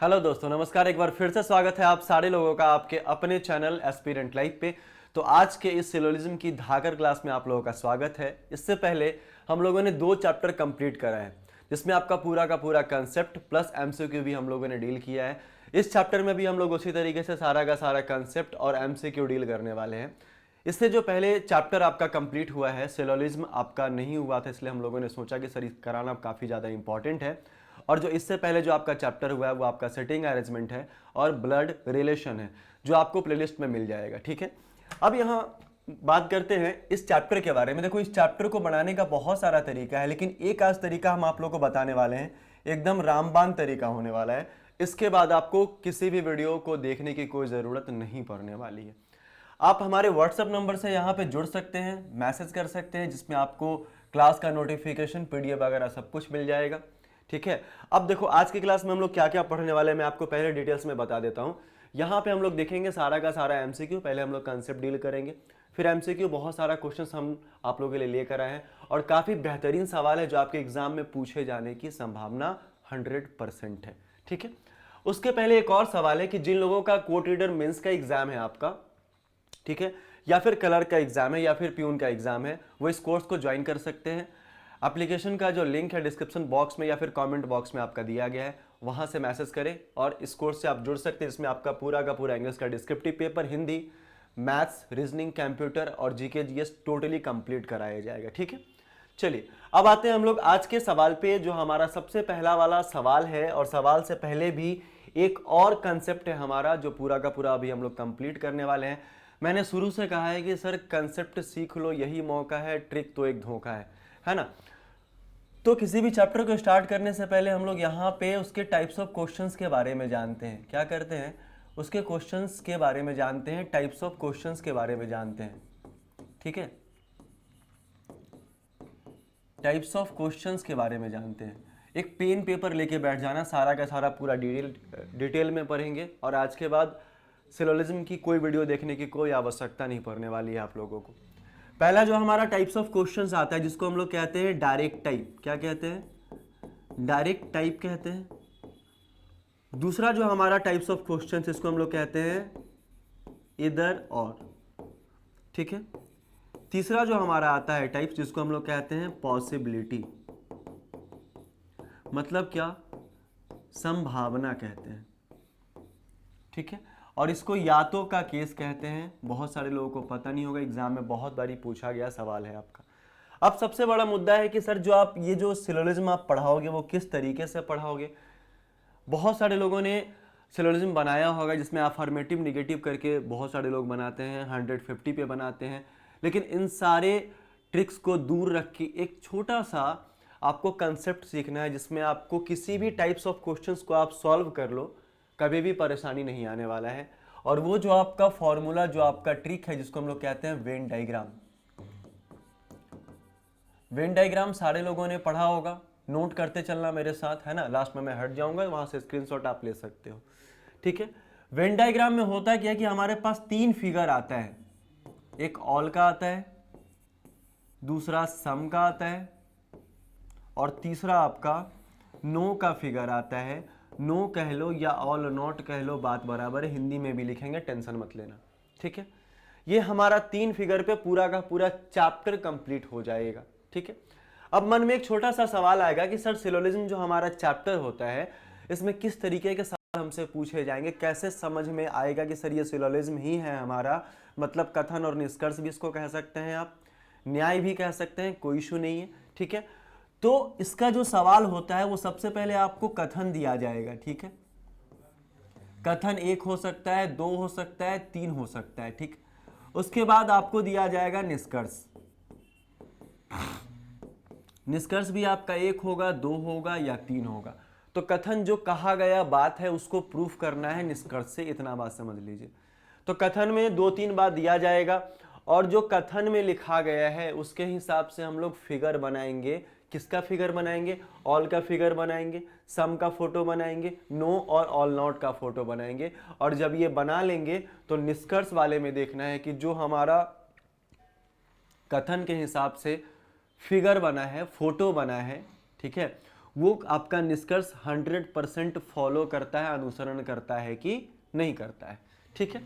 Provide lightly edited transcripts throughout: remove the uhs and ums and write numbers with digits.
Hello दोस्तों, नमस्कार। एक बार फिर से स्वागत है आप सारे लोगों का आपके अपने चैनल एस्पिरेंट लाइफ पे। तो आज के इस सिलोजिज्म की धाकर क्लास में आप लोगों का स्वागत है। इससे पहले हम लोगों ने 2 चैप्टर कंप्लीट करा है, जिसमें आपका पूरा का पूरा कंसेप्ट प्लस एमसीक्यू भी हम लोगों ने डील किया है। इस चैप्टर में भी हम लोग उसी तरीके से सारा का सारा कंसेप्ट और एमसीक्यू डील करने वाले हैं। इससे जो पहले चैप्टर आपका कंप्लीट हुआ है, सिलोजिज्म आपका नहीं हुआ था, इसलिए हम लोगों ने सोचा कि सर इस कराना काफ़ी ज़्यादा इंपॉर्टेंट है। और जो इससे पहले जो आपका चैप्टर हुआ है वो आपका सेटिंग अरेंजमेंट है और ब्लड रिलेशन है, जो आपको प्लेलिस्ट में मिल जाएगा। ठीक है, अब यहाँ बात करते हैं इस चैप्टर के बारे में। देखो, इस चैप्टर को बनाने का बहुत सारा तरीका है, लेकिन एक आज तरीका हम आप लोग को बताने वाले हैं, एकदम रामबाण तरीका होने वाला है। इसके बाद आपको किसी भी वीडियो को देखने की कोई ज़रूरत नहीं पड़ने वाली है। आप हमारे व्हाट्सएप नंबर से यहाँ पे जुड़ सकते हैं, मैसेज कर सकते हैं, जिसमें आपको क्लास का नोटिफिकेशन, पीडीएफ वगैरह सब कुछ मिल जाएगा। ठीक है, अब देखो आज की क्लास में हम लोग क्या क्या पढ़ने वाले हैं, मैं आपको पहले डिटेल्स में बता देता हूँ। यहाँ पे हम लोग देखेंगे सारा का सारा एमसीक्यू। पहले हम लोग कंसेप्ट डील करेंगे, फिर एमसीक्यू बहुत सारा क्वेश्चंस हम आप लोगों के लिए लेकर आए हैं, और काफ़ी बेहतरीन सवाल है जो आपके एग्जाम में पूछे जाने की संभावना 100% है। ठीक है, उसके पहले एक और सवाल है कि जिन लोगों का कोर्ट रीडर मेंस का एग्जाम है आपका, ठीक है, या फिर कलर का एग्जाम है या फिर प्यून का एग्जाम है, वो इस कोर्स को ज्वाइन कर सकते हैं। एप्लीकेशन का जो लिंक है डिस्क्रिप्शन बॉक्स में या फिर कमेंट बॉक्स में आपका दिया गया है, वहां से मैसेज करें और इस कोर्स से आप जुड़ सकते हैं, जिसमें आपका पूरा का पूरा इंग्लिश का descriptive paper, Hindi, maths, reasoning, computer और जीके जीएस टोटली कंप्लीट कराया जाएगा। ठीक है, चलिए अब आते हैं हम लोग आज के सवाल पे, जो हमारा सबसे पहला वाला सवाल है। और सवाल से पहले भी एक और कंसेप्ट है हमारा, जो पूरा का पूरा अभी हम लोग कंप्लीट करने वाले हैं। मैंने शुरू से कहा है कि सर कंसेप्ट सीख लो, यही मौका है, ट्रिक तो एक धोखा है ना। तो किसी भी चैप्टर को स्टार्ट करने से पहले हम लोग यहाँ पे उसके टाइप्स ऑफ क्वेश्चंस के बारे में जानते हैं। क्या करते हैं, उसके क्वेश्चंस के बारे में जानते हैं, टाइप्स ऑफ क्वेश्चंस के बारे में जानते हैं। ठीक है, टाइप्स ऑफ क्वेश्चंस के बारे में जानते हैं। एक पेन पेपर लेके बैठ जाना, सारा का सारा पूरा डिटेल में पढ़ेंगे, और आज के बाद सिलोजिज्म की कोई वीडियो देखने की कोई आवश्यकता नहीं पड़ने वाली है आप लोगों को। पहला जो हमारा टाइप्स ऑफ क्वेश्चंस आता है, जिसको हम लोग कहते हैं डायरेक्ट टाइप। क्या कहते हैं? डायरेक्ट टाइप कहते हैं। दूसरा जो हमारा टाइप्स ऑफ क्वेश्चंस, इसको हम लोग कहते हैं इधर और। ठीक है, तीसरा जो हमारा आता है टाइप्स, जिसको हम लोग कहते हैं पॉसिबिलिटी। मतलब क्या? संभावना कहते हैं। ठीक है, और इसको या तो का केस कहते हैं। बहुत सारे लोगों को पता नहीं होगा, एग्जाम में बहुत बारी पूछा गया सवाल है आपका। अब सबसे बड़ा मुद्दा है कि सर जो आप ये जो सिलोजिज्म आप पढ़ाओगे वो किस तरीके से पढ़ाओगे। बहुत सारे लोगों ने सिलोजिज्म बनाया होगा, जिसमें अफर्मेटिव निगेटिव करके बहुत सारे लोग बनाते हैं, 150 पे बनाते हैं। लेकिन इन सारे ट्रिक्स को दूर रख के एक छोटा सा आपको कंसेप्ट सीखना है, जिसमें आपको किसी भी टाइप्स ऑफ क्वेश्चंस को आप सॉल्व कर लो, कभी भी परेशानी नहीं आने वाला है। और वो जो आपका फॉर्मूला, जो आपका ट्रिक है, जिसको हम लोग कहते हैं वेन डायग्राम। वेन डायग्राम सारे लोगों ने पढ़ा होगा, नोट करते चलना मेरे साथ, है ना। लास्ट में मैं हट जाऊंगा, वहां से स्क्रीनशॉट आप ले सकते हो। ठीक है, वेन डायग्राम में होता क्या है कि हमारे पास 3 फिगर आता है। एक ऑल का आता है, दूसरा सम का आता है, और तीसरा आपका नो का फिगर आता है। नो कह लो या ऑल नॉट कह लो, बात बराबर है, हिंदी में भी लिखेंगे, टेंशन मत लेना। ठीक है, ये हमारा 3 फिगर पे पूरा का पूरा चैप्टर कंप्लीट हो जाएगा। ठीक है, अब मन में एक छोटा सा सवाल आएगा कि सर सिलोजिज्म जो हमारा चैप्टर होता है, इसमें किस तरीके के सवाल हमसे पूछे जाएंगे, कैसे समझ में आएगा कि सर ये सिलोजिज्म ही है हमारा। मतलब कथन और निष्कर्ष भी इसको कह सकते हैं आप, न्याय भी कह सकते हैं, कोई इशू नहीं है। ठीक है, तो इसका जो सवाल होता है वो सबसे पहले आपको कथन दिया जाएगा। ठीक है, कथन 1 हो सकता है, 2 हो सकता है, 3 हो सकता है। ठीक, उसके बाद आपको दिया जाएगा निष्कर्ष। निष्कर्ष भी आपका 1 होगा, 2 होगा या 3 होगा। तो कथन जो कहा गया बात है उसको प्रूफ करना है निष्कर्ष से, इतना बात समझ लीजिए। तो कथन में 2-3 बात दिया जाएगा, और जो कथन में लिखा गया है उसके हिसाब से हम लोग फिगर बनाएंगे। किसका फिगर बनाएंगे? ऑल का फिगर बनाएंगे, सम का फोटो बनाएंगे, नो और ऑल नॉट का फोटो बनाएंगे। और जब ये बना लेंगे तो निष्कर्ष वाले में देखना है कि जो हमारा कथन के हिसाब से फिगर बना है, फोटो बना है, ठीक है, वो आपका निष्कर्ष 100% फॉलो करता है, अनुसरण करता है कि नहीं करता है। ठीक है,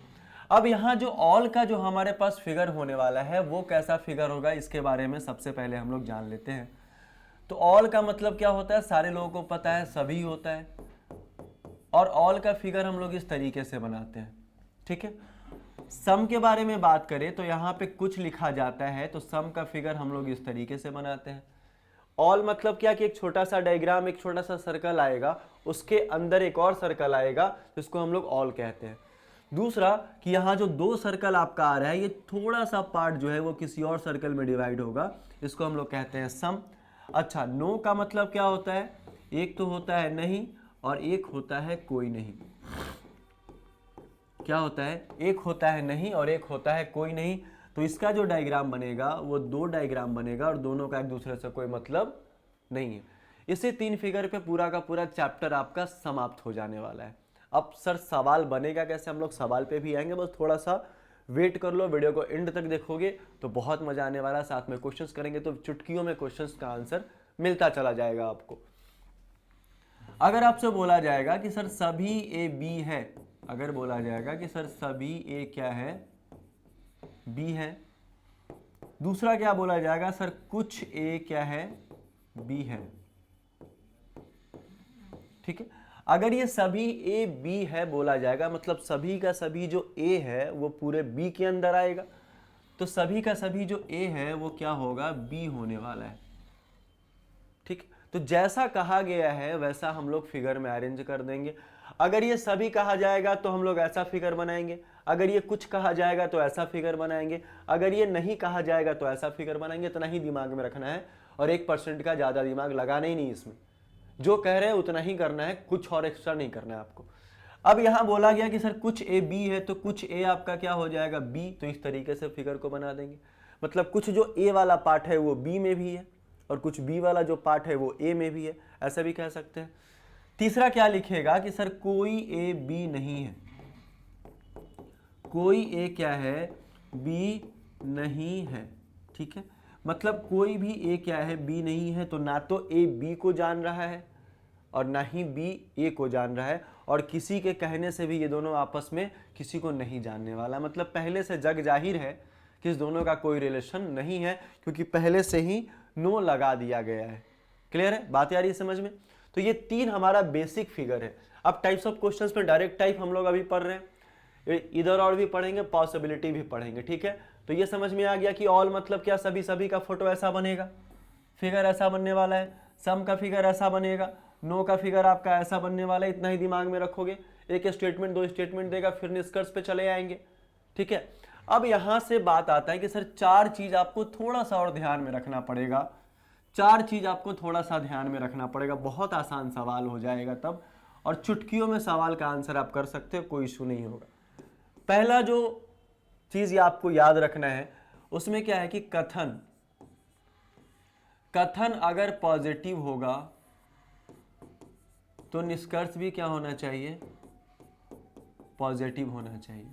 अब यहाँ जो ऑल का जो हमारे पास फिगर होने वाला है वो कैसा फिगर होगा, इसके बारे में सबसे पहले हम लोग जान लेते हैं। तो ऑल का मतलब क्या होता है, सारे लोगों को पता है, सभी होता है। और ऑल का फिगर हम लोग इस तरीके से बनाते हैं। ठीक है, सम के बारे में बात करें तो यहाँ पे कुछ लिखा जाता है, तो सम का फिगर हम लोग इस तरीके से बनाते हैं। ऑल मतलब क्या कि एक छोटा सा डायग्राम, एक छोटा सा सर्कल आएगा, उसके अंदर एक और सर्कल आएगा, जिसको हम लोग ऑल कहते हैं। दूसरा कि यहाँ जो 2 सर्कल आपका आ रहा है, ये थोड़ा सा पार्ट जो है वो किसी और सर्कल में डिवाइड होगा, इसको हम लोग कहते हैं सम। अच्छा, नो का मतलब क्या होता है, एक तो होता है नहीं और एक होता है कोई नहीं। क्या होता है, एक होता है नहीं और एक होता है कोई नहीं। तो इसका जो डायग्राम बनेगा वो 2 डायग्राम बनेगा और दोनों का एक दूसरे से कोई मतलब नहीं है। इसी 3 फिगर पे पूरा का पूरा चैप्टर आपका समाप्त हो जाने वाला है। अब सर सवाल बनेगा कैसे, हम लोग सवाल पे भी आएंगे, बस थोड़ा सा वेट कर लो, वीडियो को एंड तक देखोगे तो बहुत मजा आने वाला है। साथ में क्वेश्चंस करेंगे तो चुटकियों में क्वेश्चंस का आंसर मिलता चला जाएगा आपको। अगर आपसे बोला जाएगा कि सर सभी ए बी है, अगर बोला जाएगा कि सर सभी ए क्या है, बी है। दूसरा क्या बोला जाएगा, सर कुछ ए क्या है, बी है। ठीक है, अगर ये सभी ए बी है बोला जाएगा, मतलब सभी का सभी जो ए है वो पूरे बी के अंदर आएगा, तो सभी का सभी जो ए है वो क्या होगा, बी होने वाला है। ठीक, तो जैसा कहा गया है वैसा हम लोग फिगर में अरेंज कर देंगे। अगर ये सभी कहा जाएगा तो हम लोग ऐसा फिगर बनाएंगे, अगर ये कुछ कहा जाएगा तो ऐसा फिगर बनाएंगे, अगर ये नहीं कहा जाएगा तो ऐसा फिगर बनाएंगे। इतना ही दिमाग में रखना है और 1% का ज़्यादा दिमाग लगाना ही नहीं इसमें, जो कह रहे हैं उतना ही करना है, कुछ और एक्स्ट्रा नहीं करना है आपको। अब यहाँ बोला गया कि सर कुछ ए बी है, तो कुछ ए आपका क्या हो जाएगा, बी। तो इस तरीके से फिगर को बना देंगे, मतलब कुछ जो ए वाला पार्ट है वो बी में भी है और कुछ बी वाला जो पार्ट है वो ए में भी है, ऐसा भी कह सकते हैं। तीसरा क्या लिखेगा कि सर कोई ए बी नहीं है, कोई ए क्या है, बी नहीं है। ठीक है, मतलब कोई भी ए क्या है, बी नहीं है। तो ना तो ए बी को जान रहा है और ना ही बी ए को जान रहा है, और किसी के कहने से भी ये दोनों आपस में किसी को नहीं जानने वाला। मतलब पहले से जग जाहिर है कि इस दोनों का कोई रिलेशन नहीं है, क्योंकि पहले से ही नो लगा दिया गया है। क्लियर है बात, यार ये समझ में। तो ये 3 हमारा बेसिक फिगर है। अब टाइप्स ऑफ क्वेश्चंस में डायरेक्ट टाइप हम लोग अभी पढ़ रहे हैं, इधर और भी पढ़ेंगे, पॉसिबिलिटी भी पढ़ेंगे। ठीक है, तो ये समझ में आ गया कि ऑल मतलब क्या, सभी सभी का फोटो ऐसा बनेगा, फिगर ऐसा बनने वाला है। सम का फिगर ऐसा बनेगा, नो का फिगर आपका ऐसा बनने वाला है। इतना ही दिमाग में रखोगे, एक स्टेटमेंट 2 स्टेटमेंट देगा, फिर निष्कर्ष पे चले आएंगे। ठीक है, अब यहां से बात आता है कि सर 4 चीज आपको थोड़ा सा और ध्यान में रखना पड़ेगा, 4 चीज आपको थोड़ा सा ध्यान में रखना पड़ेगा। बहुत आसान सवाल हो जाएगा तब, और चुटकियों में सवाल का आंसर आप कर सकते हो, कोई इशू नहीं होगा। पहला जो चीज आपको याद रखना है उसमें क्या है कि कथन, कथन अगर पॉजिटिव होगा तो निष्कर्ष भी क्या होना चाहिए, पॉजिटिव होना चाहिए।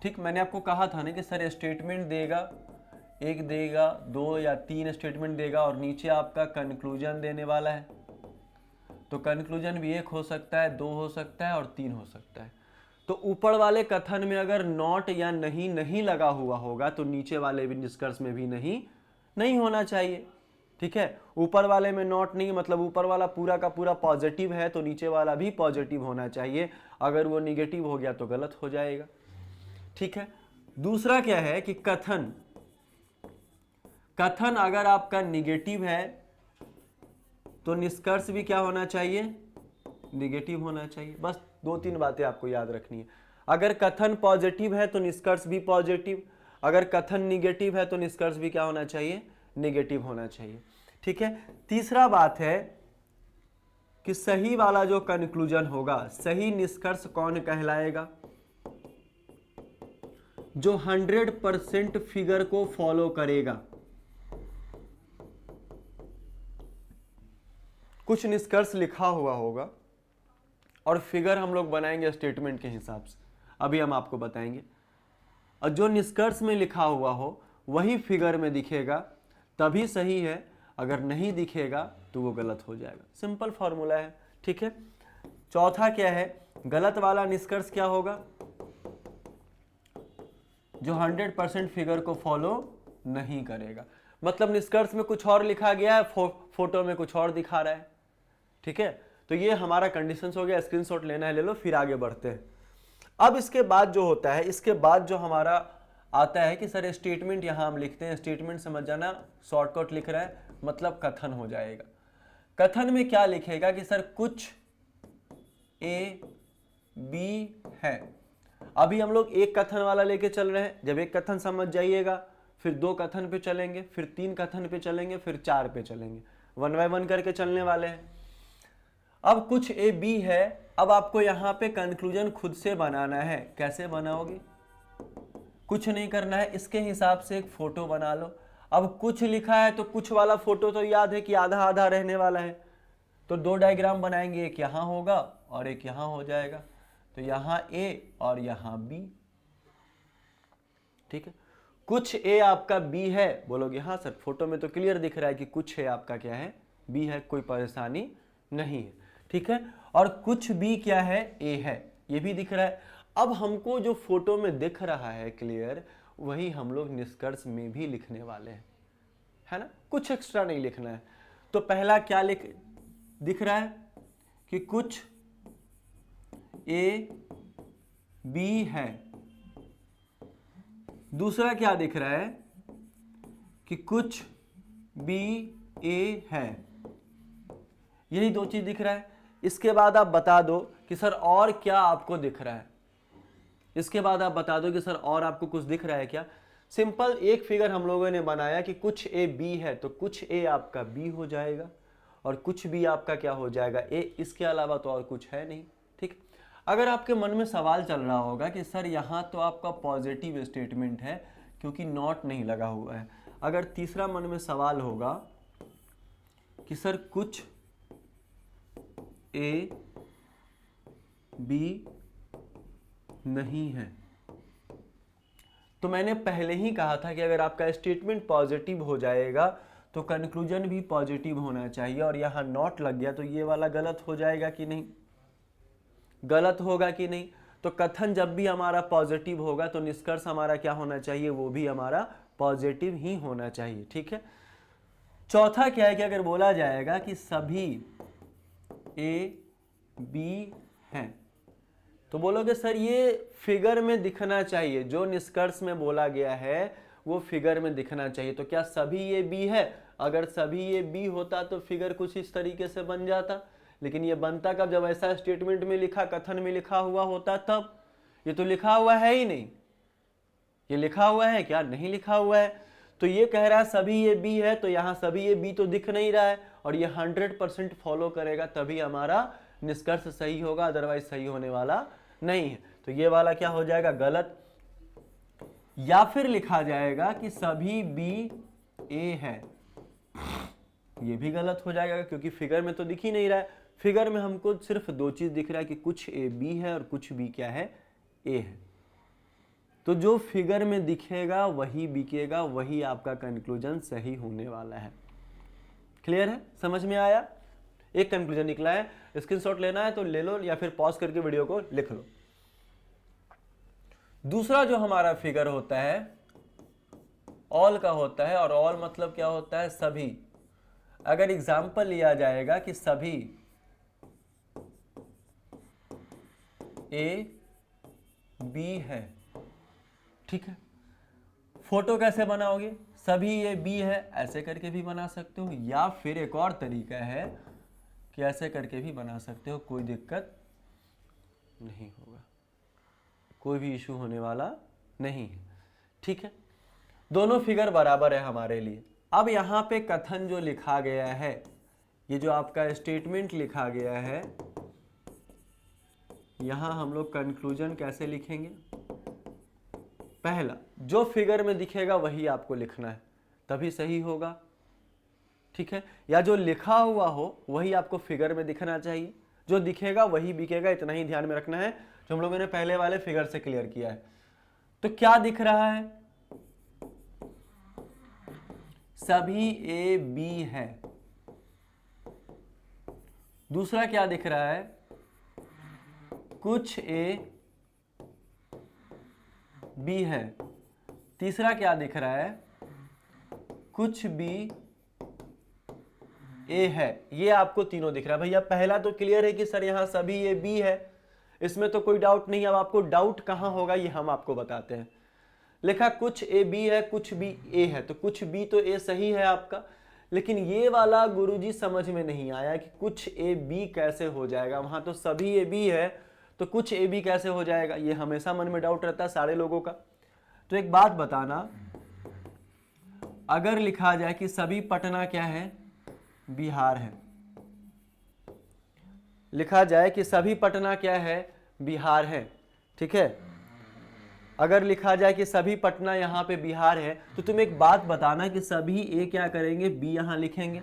ठीक, मैंने आपको कहा था ना कि सर स्टेटमेंट देगा, एक देगा, 2 या 3 स्टेटमेंट देगा और नीचे आपका कंक्लूजन देने वाला है। तो कंक्लूजन भी 1 हो सकता है, 2 हो सकता है और 3 हो सकता है। तो ऊपर वाले कथन में अगर नॉट या नहीं नहीं लगा हुआ होगा तो नीचे वाले भी निष्कर्ष में भी नहीं होना चाहिए। ठीक है, ऊपर वाले में नॉट नहीं, मतलब ऊपर वाला पूरा का पूरा पॉजिटिव है तो नीचे वाला भी पॉजिटिव होना चाहिए। अगर वो निगेटिव हो गया तो गलत हो जाएगा। ठीक है, दूसरा क्या है कि कथन, कथन अगर आपका निगेटिव है तो निष्कर्ष भी क्या होना चाहिए, निगेटिव होना चाहिए। बस 2-3 बातें आपको याद रखनी है। अगर कथन पॉजिटिव है तो निष्कर्ष भी पॉजिटिव, अगर कथन निगेटिव है तो निष्कर्ष भी क्या होना चाहिए, निगेटिव होना चाहिए। ठीक है, तीसरा बात है कि सही वाला जो कंक्लूजन होगा, सही निष्कर्ष कौन कहलाएगा, जो 100% फिगर को फॉलो करेगा। कुछ निष्कर्ष लिखा हुआ होगा और फिगर हम लोग बनाएंगे स्टेटमेंट के हिसाब से, अभी हम आपको बताएंगे। और जो निष्कर्ष में लिखा हुआ हो वही फिगर में दिखेगा तभी सही है, अगर नहीं दिखेगा तो वो गलत हो जाएगा। सिंपल फॉर्मूला है, ठीक है। चौथा क्या है, गलत वाला निष्कर्ष क्या होगा, जो 100% फिगर को फॉलो नहीं करेगा। मतलब निष्कर्ष में कुछ और लिखा गया है, फोटो में कुछ और दिखा रहा है, ठीक है। तो ये हमारा कंडीशंस हो गया, स्क्रीनशॉट लेना है ले लो, फिर आगे बढ़ते हैं। अब इसके बाद जो होता है, इसके बाद जो हमारा आता है कि सर स्टेटमेंट यहां हम लिखते हैं, स्टेटमेंट समझ जाना, शॉर्टकट लिख रहा है मतलब कथन हो जाएगा। कथन में क्या लिखेगा कि सर कुछ ए बी है। अभी हम लोग एक कथन वाला लेके चल रहे हैं, जब एक कथन समझ जाइएगा फिर 2 कथन पे चलेंगे, फिर 3 कथन पे चलेंगे, फिर 4 पे चलेंगे, 1 बाय 1 करके चलने वाले हैं। अब कुछ ए बी है, अब आपको यहां पे कंक्लूजन खुद से बनाना है। कैसे बनाओगे, कुछ नहीं करना है, इसके हिसाब से एक फोटो बना लो। अब कुछ लिखा है तो कुछ वाला फोटो तो याद है कि आधा आधा रहने वाला है, तो 2 डायग्राम बनाएंगे, एक यहां होगा और एक यहां हो जाएगा। तो यहां ए और यहां बी, ठीक है। कुछ ए आपका बी है, बोलोगे हाँ सर फोटो में तो क्लियर दिख रहा है कि कुछ ए आपका क्या है, बी है, कोई परेशानी नहीं है, ठीक है। और कुछ बी क्या है, ए है, ये भी दिख रहा है। अब हमको जो फोटो में दिख रहा है क्लियर, वही हम लोग निष्कर्ष में भी लिखने वाले हैं, है ना, कुछ एक्स्ट्रा नहीं लिखना है। तो पहला क्या दिख रहा है कि कुछ ए बी है। दूसरा क्या दिख रहा है कि कुछ बी ए है। यही 2 चीज दिख रहा है। इसके बाद आप बता दो कि सर और क्या आपको दिख रहा है, इसके बाद आप बता दो कि सर और आपको कुछ दिख रहा है क्या। सिंपल एक फिगर हम लोगों ने बनाया कि कुछ ए बी है, तो कुछ ए आपका बी हो जाएगा और कुछ बी आपका क्या हो जाएगा, ए। इसके अलावा तो और कुछ है नहीं, ठीक। अगर आपके मन में सवाल चल रहा होगा कि सर यहाँ तो आपका पॉजिटिव स्टेटमेंट है क्योंकि नॉट नहीं लगा हुआ है। अगर तीसरा मन में सवाल होगा कि सर कुछ ए बी नहीं है, तो मैंने पहले ही कहा था कि अगर आपका स्टेटमेंट पॉजिटिव हो जाएगा तो कंक्लूजन भी पॉजिटिव होना चाहिए, और यहां नॉट लग गया तो ये वाला गलत हो जाएगा कि नहीं, गलत होगा कि नहीं। तो कथन जब भी हमारा पॉजिटिव होगा तो निष्कर्ष हमारा क्या होना चाहिए, वो भी हमारा पॉजिटिव ही होना चाहिए, ठीक है। चौथा क्या है कि अगर बोला जाएगा कि सभी ए बी हैं, तो बोलोगे सर ये फिगर में दिखना चाहिए, जो निष्कर्ष में बोला गया है वो फिगर में दिखना चाहिए। तो क्या सभी ये बी है, अगर सभी ये बी होता तो फिगर कुछ इस तरीके से बन जाता, लेकिन ये बनता कब, जब ऐसा स्टेटमेंट में लिखा, कथन में लिखा हुआ होता तब। ये तो लिखा हुआ है ही नहीं, ये लिखा हुआ है क्या, नहीं लिखा हुआ है। तो ये कह रहा है सभी ये बी है, तो यहाँ सभी ये बी तो दिख नहीं रहा है, और ये 100% फॉलो करेगा तभी हमारा निष्कर्ष सही होगा, अदरवाइज सही होने वाला नहीं है। तो ये वाला क्या हो जाएगा, गलत। या फिर लिखा जाएगा कि सभी बी ए है, ये भी गलत हो जाएगा क्योंकि फिगर में तो दिख ही नहीं रहा है। फिगर में हमको सिर्फ 2 चीज दिख रहा है कि कुछ ए बी है और कुछ बी क्या है, ए है। तो जो फिगर में दिखेगा वही बिकेगा, वही आपका कंक्लूजन सही होने वाला है। क्लियर है, समझ में आया। एक कंक्लूजन निकला है, स्क्रीनशॉट लेना है तो ले लो या फिर पॉज करके वीडियो को लिख लो। दूसरा जो हमारा फिगर होता है ऑल का होता है, और ऑल मतलब क्या होता है, सभी। अगर एग्जाम्पल लिया जाएगा कि सभी ए बी है, ठीक है। फोटो कैसे बनाओगे, सभी ये बी है ऐसे करके भी बना सकते हो, या फिर एक और तरीका है कि ऐसे करके भी बना सकते हो, कोई दिक्कत नहीं होगा, कोई भी इशू होने वाला नहीं है, ठीक है। दोनों फिगर बराबर है हमारे लिए। अब यहाँ पे कथन जो लिखा गया है, ये जो आपका स्टेटमेंट लिखा गया है, यहाँ हम लोग कंक्लूजन कैसे लिखेंगे, पहला जो फिगर में दिखेगा वही आपको लिखना है, तभी सही होगा, ठीक है। या जो लिखा हुआ हो वही आपको फिगर में दिखना चाहिए, जो दिखेगा वही बिकेगा, इतना ही ध्यान में रखना है, जो हम लोगों ने पहले वाले फिगर से क्लियर किया है। तो क्या दिख रहा है, सभी ए बी है। दूसरा क्या दिख रहा है, कुछ ए बी है। तीसरा क्या दिख रहा है, कुछ बी ए है। ये आपको तीनों दिख रहा है। भैया पहला तो क्लियर है कि सर यहां सभी ए बी है, इसमें तो कोई डाउट नहीं। अब आपको डाउट कहां होगा ये हम आपको बताते हैं। लिखा कुछ ए बी है, कुछ बी ए है, तो कुछ बी तो ए सही है आपका, लेकिन ये वाला गुरुजी समझ में नहीं आया कि कुछ ए बी कैसे हो जाएगा। वहां तो सभी ए बी है, तो कुछ ए बी कैसे हो जाएगा, ये हमेशा मन में डाउट रहता है सारे लोगों का। तो एक बात बताना, अगर लिखा जाए कि सभी पटना क्या है, बिहार है, लिखा जाए कि सभी पटना क्या है, बिहार है, ठीक है। अगर लिखा जाए कि सभी पटना यहाँ पे बिहार है, तो तुम एक बात बताना कि सभी ए क्या करेंगे, बी यहाँ लिखेंगे।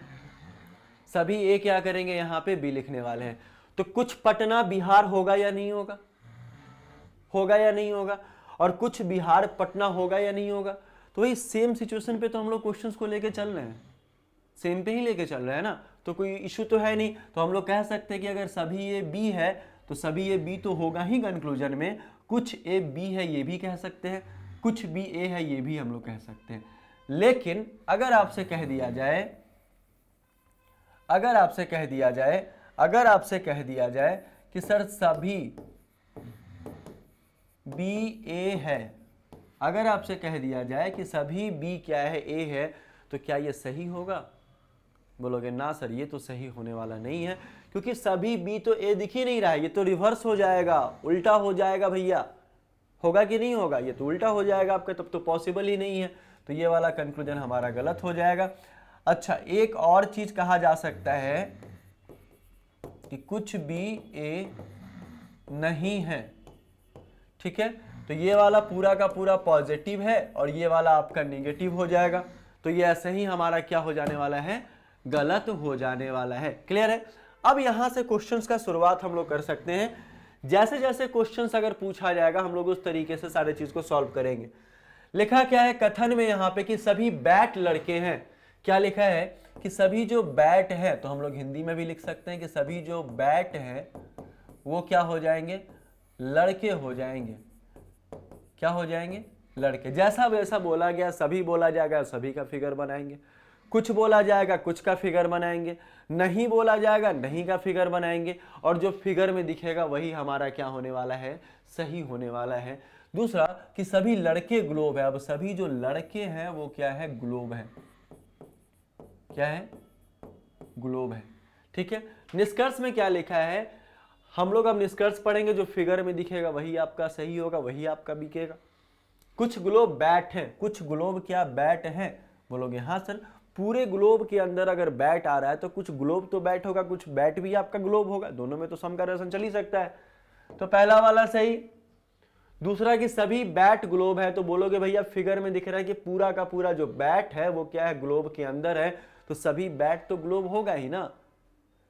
सभी ए क्या करेंगे, यहाँ पे बी लिखने वाले हैं। तो कुछ पटना बिहार होगा या नहीं होगा, होगा या नहीं होगा, और कुछ बिहार पटना होगा या नहीं होगा। तो वही सेम सिचुएशन पे तो हम लोग क्वेश्चंस को लेके चल रहे हैं, सेम पे ही लेके चल रहे हैं ना, तो कोई इशू तो है नहीं। तो हम लोग कह सकते हैं कि अगर सभी ए बी है तो सभी ए बी तो होगा ही कंक्लूजन में। कुछ ए बी है ये भी कह सकते हैं, कुछ बी ए है ये भी हम लोग कह सकते हैं। लेकिन अगर आपसे कह दिया जाए, अगर आपसे कह दिया जाए कि सर सभी बी ए है, अगर आपसे कह दिया जाए कि सभी बी क्या है, ए है, तो क्या ये सही होगा? बोलोगे ना सर ये तो सही होने वाला नहीं है, क्योंकि सभी बी तो ए दिख ही नहीं रहा है, ये तो रिवर्स हो जाएगा, उल्टा हो जाएगा भैया। होगा कि नहीं होगा, ये तो उल्टा हो जाएगा आपका, तब तो पॉसिबल ही नहीं है। तो ये वाला कंक्लूजन हमारा गलत हो जाएगा। अच्छा, एक और चीज कहा जा सकता है कि कुछ बी ए नहीं है, ठीक है। तो ये वाला पूरा का पूरा पॉजिटिव है और ये वाला आपका नेगेटिव हो जाएगा। तो ये ऐसे ही हमारा क्या हो जाने वाला है, गलत हो जाने वाला है। क्लियर है? अब यहां से क्वेश्चंस का शुरुआत हम लोग कर सकते हैं। जैसे जैसे क्वेश्चंस अगर पूछा जाएगा हम लोग उस तरीके से सारे चीज को सॉल्व करेंगे। लिखा क्या है कथन में यहां पे कि सभी बैट लड़के हैं। क्या लिखा है कि सभी जो बैट है, तो हम लोग हिंदी में भी लिख सकते हैं कि सभी जो बैट है वो क्या हो जाएंगे, लड़के हो जाएंगे। क्या हो जाएंगे, लड़के। जैसा वैसा बोला गया, सभी बोला जाएगा सभी का फिगर बनाएंगे, कुछ बोला जाएगा कुछ का फिगर बनाएंगे, नहीं बोला जाएगा नहीं का फिगर बनाएंगे, और जो फिगर में दिखेगा वही हमारा क्या होने वाला है, सही होने वाला है। दूसरा कि सभी लड़के ग्लोब है। अब सभी जो लड़के हैं वो क्या है, ग्लोब है। क्या है, ग्लोब है, ठीक है। निष्कर्ष में क्या लिखा है, हम लोग अब निष्कर्ष पढ़ेंगे, जो फिगर में दिखेगा वही आपका सही होगा, वही आपका बिकेगा। कुछ ग्लोब बैट हैं, कुछ ग्लोब क्या बैट हैं, बोलोगे हाँ सर पूरे ग्लोब के अंदर अगर बैट आ रहा है तो कुछ ग्लोब तो बैट होगा, कुछ बैट भी आपका ग्लोब होगा, दोनों में तो सम का रिलेशन चल ही सकता है। तो पहला वाला सही। दूसरा कि सभी बैट ग्लोब है, तो बोलोगे भैया फिगर में दिख रहा है कि पूरा का पूरा जो बैट है वो क्या है, ग्लोब के अंदर है, तो सभी बैट तो ग्लोब होगा ही ना,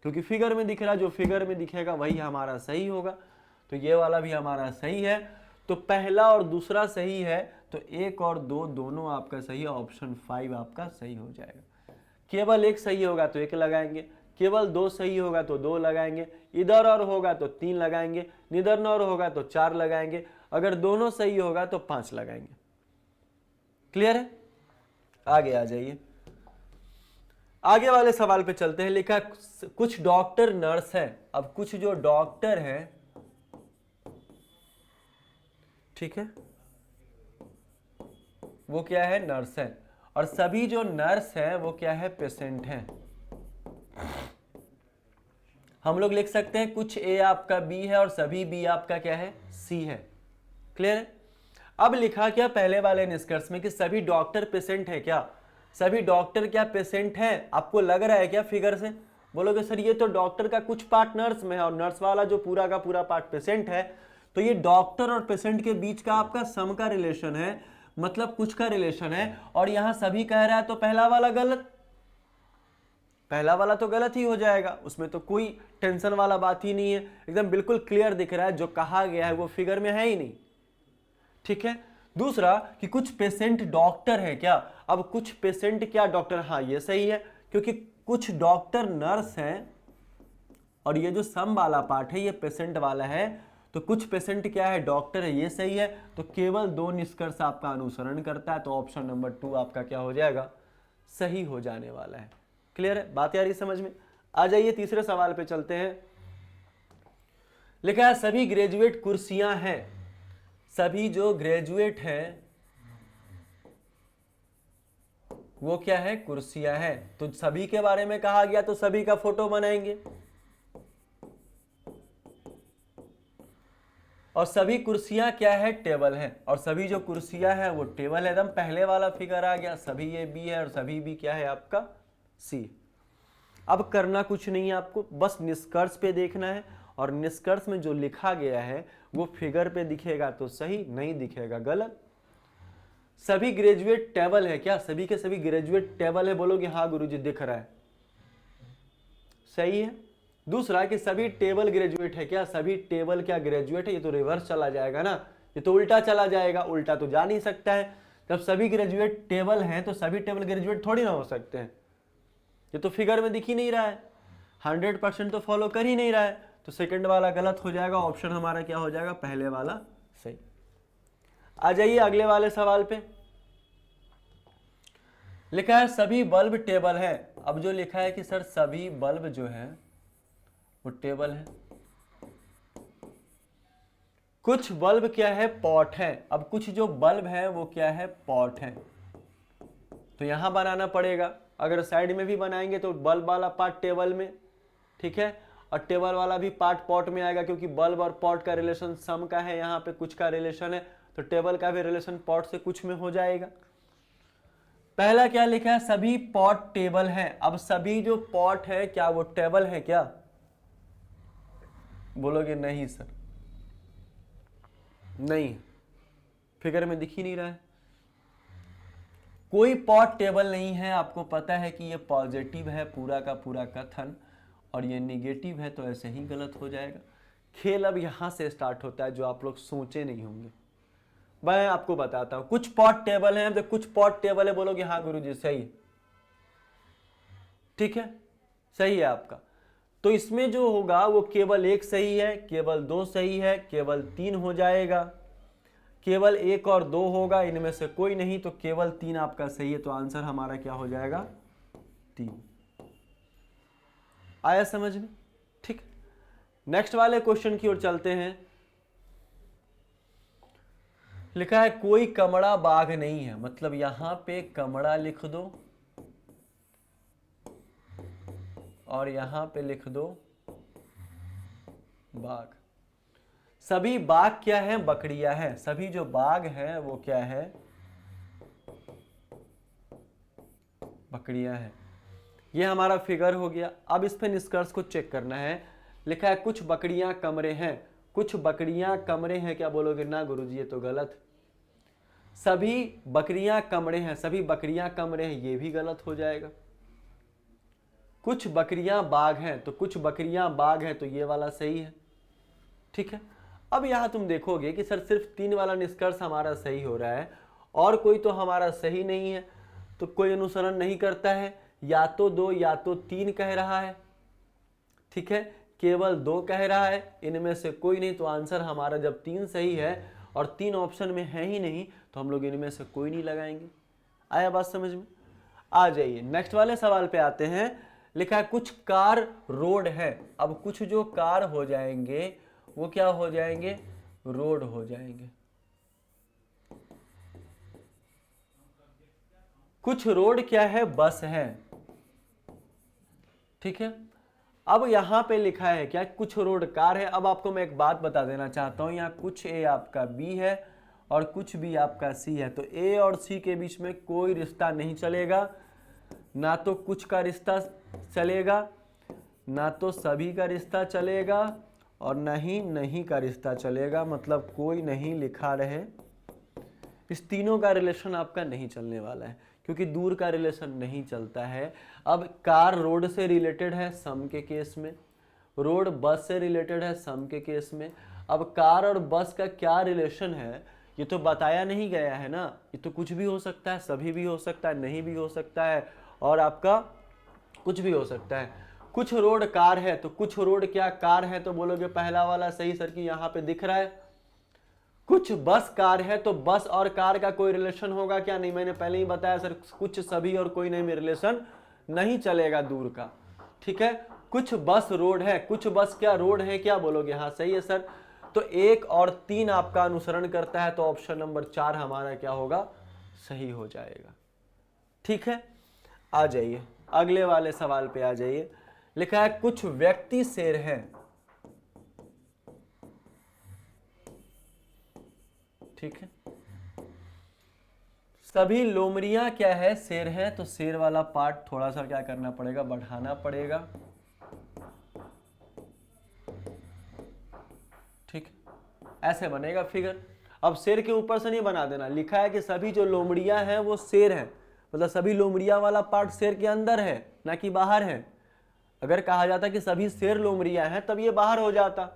क्योंकि फिगर में दिख रहा है, जो फिगर में दिखेगा वही हमारा सही होगा। तो ये वाला भी हमारा सही है। तो पहला और दूसरा सही है, तो एक और दो दोनों आपका सही है, ऑप्शन 5 आपका सही हो जाएगा। केवल एक सही होगा तो एक लगाएंगे, केवल दो सही होगा तो दो लगाएंगे, इधर और होगा तो 3 लगाएंगे, निधर और होगा तो 4 लगाएंगे, अगर दोनों सही होगा तो 5 लगाएंगे। क्लियर है? आगे आ जाइए, आगे वाले सवाल पे चलते हैं। लिखा कुछ डॉक्टर नर्स है। अब कुछ जो डॉक्टर है, ठीक है, वो क्या है, नर्स है, और सभी जो नर्स है वो क्या है, पेशेंट है। हम लोग लिख सकते हैं कुछ ए आपका बी है और सभी बी आपका क्या है, सी है। क्लियर है? अब लिखा क्या पहले वाले निष्कर्ष में कि सभी डॉक्टर पेशेंट है। क्या सभी डॉक्टर क्या पेशेंट हैं? आपको लग रहा है क्या फिगर से? बोलोगे सर ये तो डॉक्टर का कुछ पार्ट नर्स में है और नर्स वाला जो पूरा का पूरा पार्ट पेशेंट है, तो ये डॉक्टर और पेशेंट के बीच का आपका सम का रिलेशन है, मतलब कुछ का रिलेशन है, और यहां सभी कह रहा है तो पहला वाला गलत, पहला वाला तो गलत ही हो जाएगा, उसमें तो कोई टेंशन वाला बात ही नहीं है, एकदम बिल्कुल क्लियर दिख रहा है, जो कहा गया है वो फिगर में है ही नहीं। ठीक है। दूसरा कि कुछ पेशेंट डॉक्टर है। क्या अब कुछ पेशेंट क्या डॉक्टर, हाँ ये सही है, क्योंकि कुछ डॉक्टर नर्स हैं और ये जो सम वाला पार्ट है ये पेशेंट वाला है, तो कुछ पेशेंट क्या है डॉक्टर है, ये सही है। तो केवल दो निष्कर्ष आपका अनुसरण करता है, तो ऑप्शन नंबर 2 आपका क्या हो जाएगा, सही हो जाने वाला है। क्लियर है, बात आ रही समझ में। आ जाइए तीसरे सवाल पे चलते हैं। लिखा है सभी ग्रेजुएट कुर्सियां हैं, सभी जो ग्रेजुएट हैं वो क्या है, कुर्सियां हैं। तो सभी के बारे में कहा गया तो सभी का फोटो बनाएंगे, और सभी कुर्सियां क्या है, टेबल है, और सभी जो कुर्सियां हैं वो टेबल है। एकदम पहले वाला फिगर आ गया, सभी ये बी है और सभी भी क्या है आपका सी। अब करना कुछ नहीं है आपको, बस निष्कर्ष पे देखना है, और निष्कर्ष में जो लिखा गया है वो फिगर पे दिखेगा तो सही, नहीं दिखेगा गलत। सभी ग्रेजुएट टेबल है क्या, सभी के सभी ग्रेजुएट टेबल है, बोलोगे हाँ गुरुजी दिख रहा है, सही है। दूसरा कि सभी टेबल ग्रेजुएट है क्या, सभी टेबल क्या ग्रेजुएट है, ये तो रिवर्स चला जाएगा ना, ये तो उल्टा चला जाएगा, उल्टा तो जा नहीं सकता है। जब सभी ग्रेजुएट टेबल हैं तो सभी टेबल ग्रेजुएट थोड़ी ना हो सकते हैं, ये तो फिगर में दिख ही नहीं रहा है, 100% तो फॉलो कर ही नहीं रहा है, तो सेकंड वाला गलत हो जाएगा, ऑप्शन हमारा क्या हो जाएगा, पहले वाला सही। आ जाइए अगले वाले सवाल पे। लिखा है सभी बल्ब टेबल है। अब जो लिखा है कि सर सभी बल्ब जो है वो टेबल है, कुछ बल्ब क्या है, पॉट है। अब कुछ जो बल्ब है वो क्या है, पॉट है, तो यहां बनाना पड़ेगा। अगर साइड में भी बनाएंगे तो बल्ब वाला पार्ट टेबल में, ठीक है, और टेबल वाला भी पार्ट पॉट में आएगा, क्योंकि बल्ब और पॉट का रिलेशन सम का है, यहाँ पे कुछ का रिलेशन है, तो टेबल का भी रिलेशन पॉट से कुछ में हो जाएगा। पहला क्या लिखा है, सभी पॉट टेबल है। अब सभी जो पॉट है क्या वो टेबल है क्या, बोलोगे नहीं सर, नहीं, फिगर में दिख ही नहीं रहा है, कोई पॉट टेबल नहीं है। आपको पता है कि ये पॉजिटिव है पूरा का पूरा कथन, और ये निगेटिव है, तो ऐसे ही गलत हो जाएगा। खेल अब यहां से स्टार्ट होता है जो आप लोग सोचे नहीं होंगे। मैं आपको बताता हूं, कुछ पॉट टेबल है तो कुछ पॉट टेबल है, बोलोगे हाँ गुरुजी सही, ठीक है, सही है आपका। तो इसमें जो होगा वो केवल एक सही है, केवल दो सही है, केवल 3 हो जाएगा, केवल 1 और 2 होगा, इनमें से कोई नहीं, तो केवल 3 आपका सही है। तो आंसर हमारा क्या हो जाएगा, 3। आया समझ में, ठीक। नेक्स्ट वाले क्वेश्चन की ओर चलते हैं। लिखा है कोई कमरा बाघ नहीं है, मतलब यहां पे कमरा लिख दो और यहां पे लिख दो बाघ। सभी बाघ क्या है, बकरियां हैं, सभी जो बाघ हैं वो क्या है, बकरियां हैं। ये हमारा फिगर हो गया। अब इस पे निष्कर्ष को चेक करना है। लिखा है कुछ बकरियां कमरे हैं, कुछ बकरियां कमरे हैं, क्या बोलोगे ना गुरुजी ये तो गलत। सभी बकरियां कमरे हैं, सभी बकरियां कमरे हैं, ये भी गलत हो जाएगा। कुछ बकरियां बाघ हैं, तो कुछ बकरियां बाघ हैं, तो ये वाला सही है, ठीक है। अब यहां तुम देखोगे कि सर सिर्फ 3 वाला निष्कर्ष हमारा सही हो रहा है और कोई तो हमारा सही नहीं है, तो कोई अनुसरण नहीं करता है, या तो 2 या तो 3 कह रहा है, ठीक है, केवल 2 कह रहा है, इनमें से कोई नहीं। तो आंसर हमारा जब 3 सही है और 3 ऑप्शन में है ही नहीं, तो हम लोग इनमें से कोई नहीं लगाएंगे। आया बात समझ में। आ जाइए नेक्स्ट वाले सवाल पे आते हैं। लिखा है कुछ कार रोड है। अब कुछ जो कार हो जाएंगे वो क्या हो जाएंगे, रोड हो जाएंगे। कुछ रोड क्या है, बस है, ठीक है। अब यहां पे लिखा है क्या, कुछ रोड कार है। अब आपको मैं एक बात बता देना चाहता हूं, यहाँ कुछ ए आपका बी है और कुछ बी आपका सी है, तो ए और सी के बीच में कोई रिश्ता नहीं चलेगा, ना तो कुछ का रिश्ता चलेगा, ना तो सभी का रिश्ता चलेगा, और नहीं का रिश्ता चलेगा, मतलब कोई नहीं लिखा रहे। इस तीनों का रिलेशन आपका नहीं चलने वाला है, क्योंकि दूर का रिलेशन नहीं चलता है। अब कार रोड से रिलेटेड है सम के केस में, रोड बस से रिलेटेड है सम के केस में। अब कार और बस का क्या रिलेशन है ये तो बताया नहीं गया है ना, ये तो कुछ भी हो सकता है, सभी भी हो सकता है, नहीं भी हो सकता है, और आपका कुछ भी हो सकता है। कुछ रोड कार है, तो कुछ रोड क्या कार है, तो बोलोगे पहला वाला सही सर की यहाँ पे दिख रहा है। कुछ बस कार है, तो बस और कार का कोई रिलेशन होगा क्या, नहीं, मैंने पहले ही बताया सर कुछ सभी और कोई नहीं में रिलेशन नहीं चलेगा दूर का, ठीक है। कुछ बस रोड है, कुछ बस क्या रोड है क्या, बोलोगे हाँ सही है सर। तो 1 और 3 आपका अनुसरण करता है, तो ऑप्शन नंबर 4 हमारा क्या होगा, सही हो जाएगा, ठीक है। आ जाइए अगले वाले सवाल पे आ जाइए। लिखा है कुछ व्यक्ति शेर हैं, ठीक है। सभी लोमड़ियां क्या है, शेर है, तो शेर वाला पार्ट थोड़ा सा क्या करना पड़ेगा, बढ़ाना पड़ेगा, ठीक है, ऐसे बनेगा फिगर। अब शेर के ऊपर से नहीं बना देना, लिखा है कि सभी जो लोमड़ियां हैं वो शेर हैं, मतलब सभी लोमड़ियां वाला पार्ट शेर के अंदर है ना कि बाहर है। अगर कहा जाता कि सभी शेर लोमड़ियां हैं तब ये बाहर हो जाता।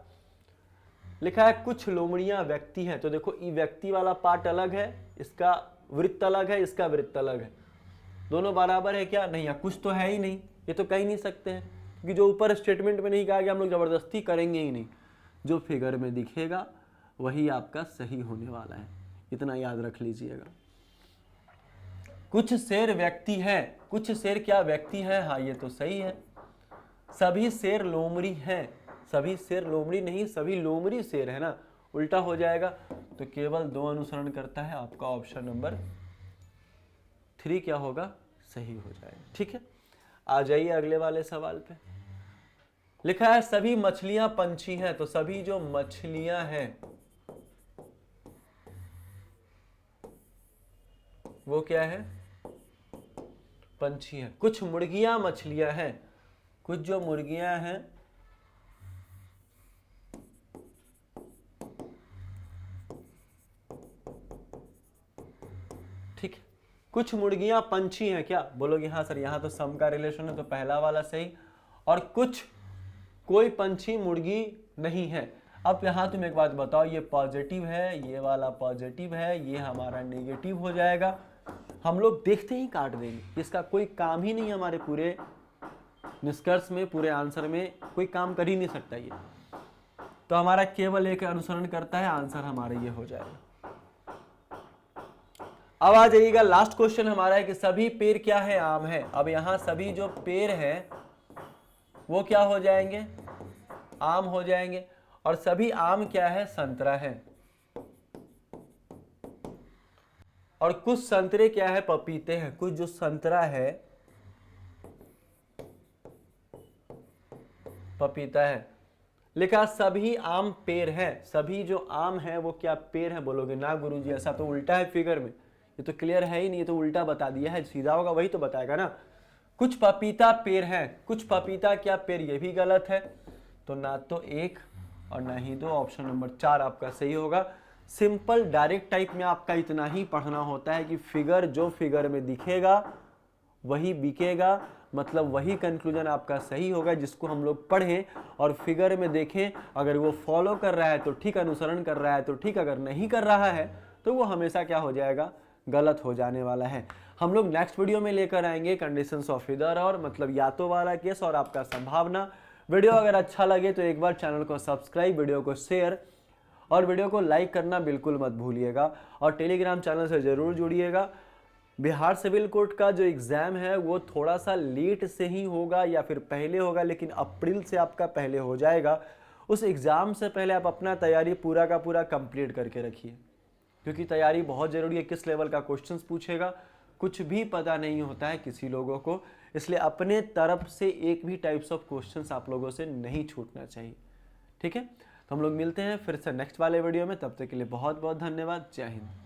लिखा है कुछ लोमड़ियां व्यक्ति हैं, तो देखो ये व्यक्ति वाला पार्ट अलग है, इसका वृत्त अलग है, इसका वृत्त अलग है, दोनों बराबर है क्या, नहीं है, कुछ तो है ही नहीं, ये तो कह ही नहीं सकते हैं, क्योंकि जो ऊपर स्टेटमेंट में नहीं कहा गया हम लोग जबरदस्ती करेंगे ही नहीं, जो फिगर में दिखेगा वही आपका सही होने वाला है, इतना याद रख लीजिएगा। कुछ शेर व्यक्ति है, कुछ शेर क्या व्यक्ति है, हाँ ये तो सही है। सभी शेर लोमड़ी हैं, सभी शेर लोमड़ी नहीं, सभी लोमड़ी शेर है ना, उल्टा हो जाएगा, तो केवल 2 अनुसरण करता है, आपका ऑप्शन नंबर 3 क्या होगा, सही हो जाएगा, ठीक है। आ जाइए अगले वाले सवाल पे। लिखा है सभी मछलियां पंछी हैं, तो सभी जो मछलियां हैं वो क्या है, पंछी हैं। कुछ मुर्गियां मछलियां हैं, कुछ जो मुर्गियां हैं ठीक है, कुछ मुर्गियां पंछी हैं क्या, बोलोगे हाँ सर यहाँ तो सम का रिलेशन है, तो पहला वाला सही। और कुछ कोई पंछी मुर्गी नहीं है। अब यहाँ तुम एक बात बताओ, ये पॉजिटिव है, ये वाला पॉजिटिव है, ये हमारा नेगेटिव हो जाएगा, हम लोग देखते ही काट देंगे, इसका कोई काम ही नहीं, हमारे पूरे निष्कर्ष में, पूरे आंसर में कोई काम कर ही नहीं सकता ये, तो हमारा केवल एक अनुसरण करता है, आंसर हमारा ये हो जाएगा। अब आ जाइएगा लास्ट क्वेश्चन हमारा है कि सभी पेड़ क्या है, आम है। अब यहां सभी जो पेड़ है वो क्या हो जाएंगे, आम हो जाएंगे, और सभी आम क्या है, संतरा है, और कुछ संतरे क्या है, पपीते हैं, कुछ जो संतरा है पपीता है। लिखा सभी आम पेड़ है, सभी जो आम है वो क्या पेड़ है, बोलोगे ना गुरुजी ऐसा तो उल्टा है फिगर में, ये तो क्लियर है ही नहीं, ये तो उल्टा बता दिया है, सीधा होगा वही तो बताएगा ना। कुछ पपीता पेड़ है, कुछ पपीता क्या पेड़, ये भी गलत है, तो ना तो 1 और ना ही 2, ऑप्शन नंबर 4 आपका सही होगा। सिंपल डायरेक्ट टाइप में आपका इतना ही पढ़ना होता है कि फिगर जो फिगर में दिखेगा वही बिकेगा, मतलब वही कंक्लूजन आपका सही होगा जिसको हम लोग पढ़ें और फिगर में देखें, अगर वो फॉलो कर रहा है तो ठीक, अनुसरण कर रहा है तो ठीक, अगर नहीं कर रहा है तो वो हमेशा क्या हो जाएगा, गलत हो जाने वाला है। हम लोग नेक्स्ट वीडियो में लेकर आएंगे कंडीशंस ऑफ इधर और, मतलब या तो वाला केस और आपका संभावना। वीडियो अगर अच्छा लगे तो एक बार चैनल को सब्सक्राइब, वीडियो को शेयर और वीडियो को लाइक करना बिल्कुल मत भूलिएगा, और टेलीग्राम चैनल से ज़रूर जुड़िएगा। बिहार सिविल कोर्ट का जो एग्ज़ाम है वो थोड़ा सा लेट से ही होगा या फिर पहले होगा, लेकिन अप्रैल से आपका पहले हो जाएगा। उस एग्ज़ाम से पहले आप अपना तैयारी पूरा का पूरा कंप्लीट करके रखिए, क्योंकि तैयारी बहुत ज़रूरी है। किस लेवल का क्वेश्चंस पूछेगा कुछ भी पता नहीं होता है किसी लोगों को, इसलिए अपने तरफ से एक भी टाइप्स ऑफ क्वेश्चंस आप लोगों से नहीं छूटना चाहिए, ठीक है। तो हम लोग मिलते हैं फिर से नेक्स्ट वाले वीडियो में, तब तक के लिए बहुत बहुत धन्यवाद, जय हिंद।